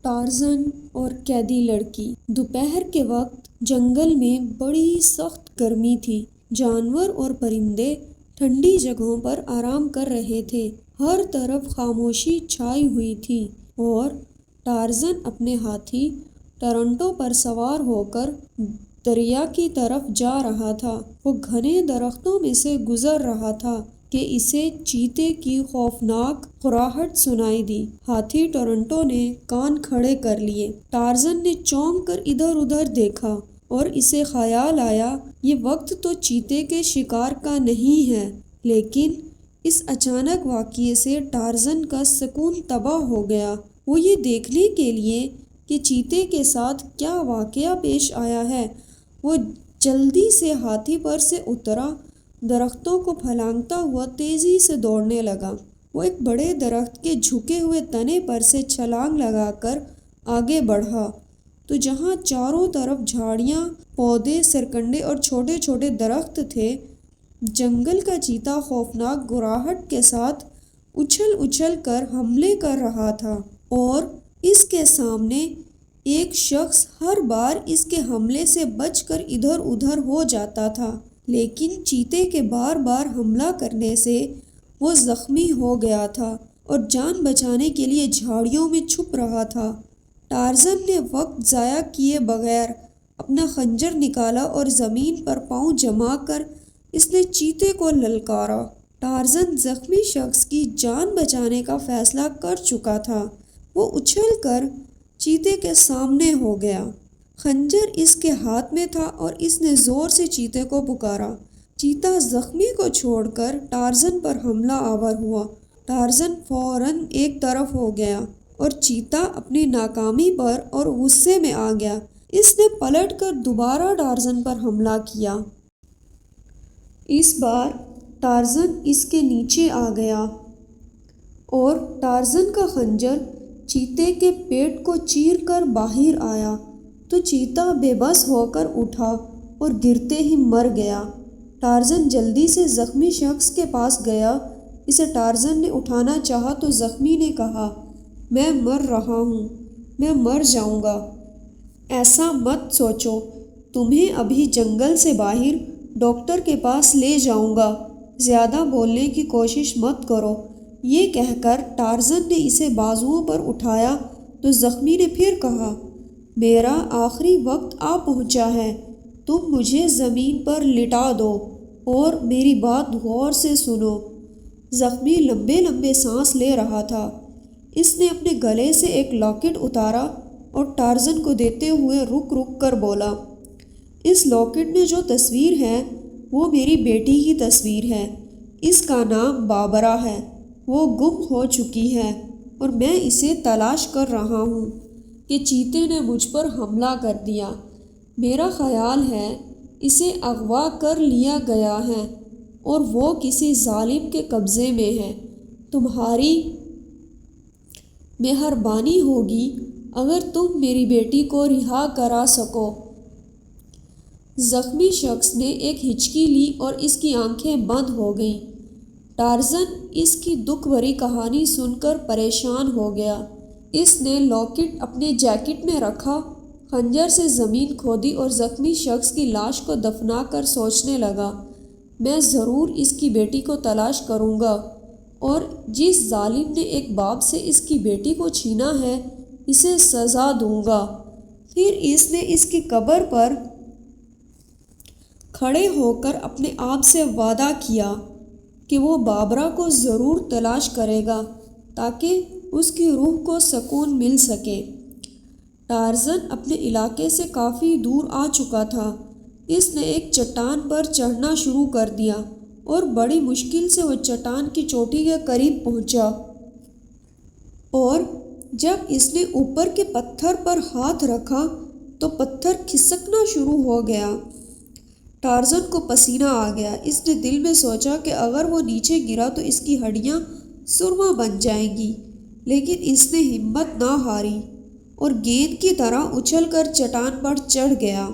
Tarzan اور قیدی لڑکی۔ دوپہر کے وقت جنگل میں بڑی سخت گرمی تھی۔ جانور اور پرندے ٹھنڈی جگہوں پر آرام کر رہے تھے۔ ہر طرف خاموشی چھائی ہوئی تھی اور ٹارزن اپنے ہاتھی ٹرنٹو پر سوار ہو کر دریا کی طرف جا رہا تھا۔ وہ گھنے درختوں میں سے گزر رہا تھا کہ اسے چیتے کی خوفناک قراہٹ سنائی دی۔ ہاتھی ٹرنٹو نے کان کھڑے کر لیے۔ ٹارزن نے چونک کر ادھر ادھر دیکھا اور اسے خیال آیا یہ وقت تو چیتے کے شکار کا نہیں ہے، لیکن اس اچانک واقعے سے ٹارزن کا سکون تباہ ہو گیا۔ وہ یہ دیکھنے کے لیے کہ چیتے کے ساتھ کیا واقعہ پیش آیا ہے، وہ جلدی سے ہاتھی پر سے اترا، درختوں کو پھلانگتا ہوا تیزی سے دوڑنے لگا۔ وہ ایک بڑے درخت کے جھکے ہوئے تنے پر سے چھلانگ لگا کر آگے بڑھا تو جہاں چاروں طرف جھاڑیاں، پودے، سرکنڈے اور چھوٹے چھوٹے درخت تھے، جنگل کا چیتا خوفناک گراہٹ کے ساتھ اچھل اچھل کر حملے کر رہا تھا اور اس کے سامنے ایک شخص ہر بار اس کے حملے سے بچ کر ادھر ادھر ہو جاتا تھا، لیکن چیتے کے بار بار حملہ کرنے سے وہ زخمی ہو گیا تھا اور جان بچانے کے لیے جھاڑیوں میں چھپ رہا تھا۔ ٹارزن نے وقت ضائع کیے بغیر اپنا خنجر نکالا اور زمین پر پاؤں جما کر اس نے چیتے کو للکارا۔ ٹارزن زخمی شخص کی جان بچانے کا فیصلہ کر چکا تھا۔ وہ اچھل کر چیتے کے سامنے ہو گیا۔ خنجر اس کے ہاتھ میں تھا اور اس نے زور سے چیتے کو پکارا۔ چیتا زخمی کو چھوڑ کر ٹارزن پر حملہ آور ہوا۔ ٹارزن فوراً ایک طرف ہو گیا اور چیتا اپنی ناکامی پر اور غصے میں آ گیا۔ اس نے پلٹ کر دوبارہ ٹارزن پر حملہ کیا۔ اس بار ٹارزن اس کے نیچے آ گیا اور ٹارزن کا خنجر چیتے کے پیٹ کو چیر کر باہر آیا تو چیتا بے بس ہو کر اٹھا اور گرتے ہی مر گیا۔ ٹارزن جلدی سے زخمی شخص کے پاس گیا۔ اسے ٹارزن نے اٹھانا چاہا تو زخمی نے کہا، میں مر رہا ہوں، میں مر جاؤں گا۔ ایسا مت سوچو، تمہیں ابھی جنگل سے باہر ڈاکٹر کے پاس لے جاؤں گا، زیادہ بولنے کی کوشش مت کرو۔ یہ کہہ کر ٹارزن نے اسے بازوؤں پر اٹھایا تو زخمی نے پھر کہا، میرا آخری وقت آ پہنچا ہے، تم مجھے زمین پر لٹا دو اور میری بات غور سے سنو۔ زخمی لمبے لمبے سانس لے رہا تھا۔ اس نے اپنے گلے سے ایک لاکٹ اتارا اور ٹارزن کو دیتے ہوئے رک رک کر بولا، اس لاکٹ میں جو تصویر ہے وہ میری بیٹی کی تصویر ہے۔ اس کا نام بابرا ہے۔ وہ گم ہو چکی ہے اور میں اسے تلاش کر رہا ہوں کہ چیتے نے مجھ پر حملہ کر دیا۔ میرا خیال ہے اسے اغوا کر لیا گیا ہے اور وہ کسی ظالم کے قبضے میں ہے۔ تمہاری مہربانی ہوگی اگر تم میری بیٹی کو رہا کرا سکو۔ زخمی شخص نے ایک ہچکی لی اور اس کی آنکھیں بند ہو گئیں۔ ٹارزن اس کی دکھ بھری کہانی سن کر پریشان ہو گیا۔ اس نے لاکٹ اپنے جیکٹ میں رکھا، خنجر سے زمین کھودی اور زخمی شخص کی لاش کو دفنا کر سوچنے لگا، میں ضرور اس کی بیٹی کو تلاش کروں گا اور جس ظالم نے ایک باپ سے اس کی بیٹی کو چھینا ہے اسے سزا دوں گا۔ پھر اس نے اس کی قبر پر کھڑے ہو کر اپنے آپ سے وعدہ کیا کہ وہ بابرا کو ضرور تلاش کرے گا تاکہ اس کی روح کو سکون مل سکے۔ ٹارزن اپنے علاقے سے کافی دور آ چکا تھا۔ اس نے ایک چٹان پر چڑھنا شروع کر دیا اور بڑی مشکل سے وہ چٹان کی چوٹی کے قریب پہنچا اور جب اس نے اوپر کے پتھر پر ہاتھ رکھا تو پتھر کھسکنا شروع ہو گیا۔ ٹارزن کو پسینہ آ گیا۔ اس نے دل میں سوچا کہ اگر وہ نیچے گرا تو اس کی ہڈیاں سرما بن جائیں گی، لیکن اس نے ہمت نہ ہاری اور گیند کی طرح اچھل کر چٹان پر چڑھ گیا۔